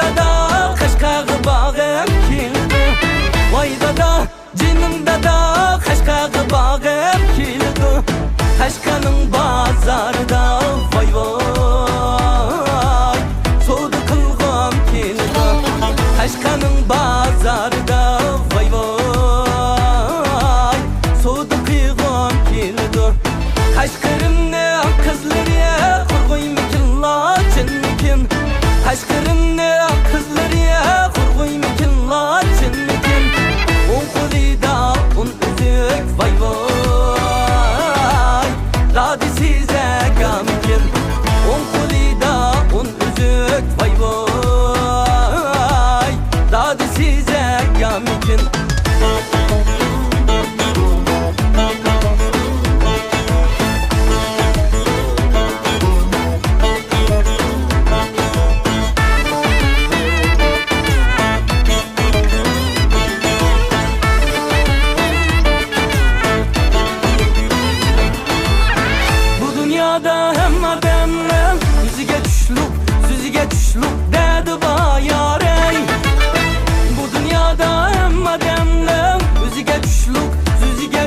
Canımda da kaşkağı bağım kildi. Vay dada canımda da kaşkağı bağım kildi. Kaşkanın bazarda vay vay soğudu kılgım kildi. Kaşkanın bazarda vay vay soğudu kılgım kildi. Kaşkırımne kızları kurguymikin la cinmikin. Kaşkırımne kızları kurguymikin la cinmikin. Un kulida un üzük vay vay ladi size gamikin. Un kulida un üzük vay vay ladi size gamikin. Hem adamlar yüzüge düşlük dedi bayarey. Bu dünyada hem adamlar yüzüge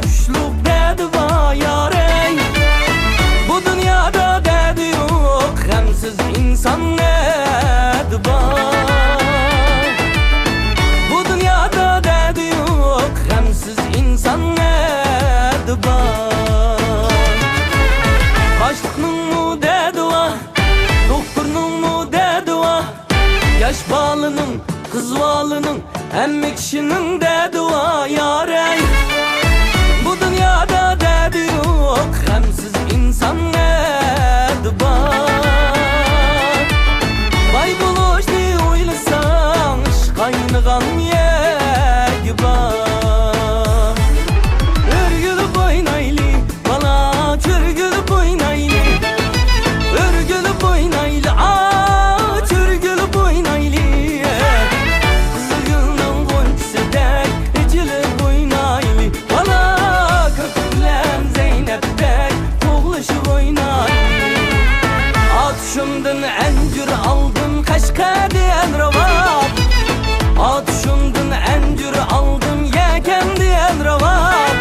düşlük dedi bayarey. Bu dünyada dedi yok hemsiz insan dedi bay. Bu dünyada dedi yok hemsiz insan dedi bay. Aşkının mu dedi va, doktorunun mu dedi va. Yaş balının, kız valının, emmi kişinin dedi va yarey. Bu dünyada dedi yok, hemsiz insan dedi bay. Bay buluş diye oylasan, ışk aynıgan yegi bay. Örgülüp oynaylı, bana çörgülüp oynaylı. Örgülüp oynaylı, aç örgülüp oynaylı. Kızılgülün gonçsidek, içilip oynaylı. Bana kökülem Zeynep'dek, oğluşup oynaylı. Atışımdın encür aldım, kaşka diyen ravat. Atışımdın encür aldım, yeken diyen ravat.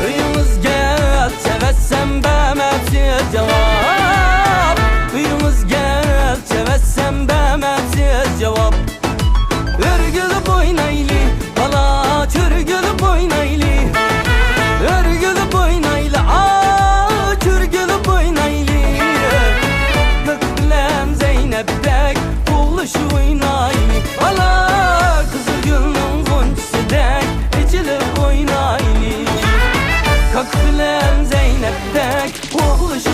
Uyumuz gel, sevessem bemepsiz cevap. Uyumuz gel, sevessem bemepsiz cevap. Örgülüp oynaylı, bala çörgülüp oynaylı. Örgülüp oynaylı, aç örgülüp oynaylı. Köklem Zeynep'dek, oğluşu oynaylı. Bala Kızılgül'ün gonçsidek, içilip oynaylı. Kalk bilen Zeynep'dek, oğluşu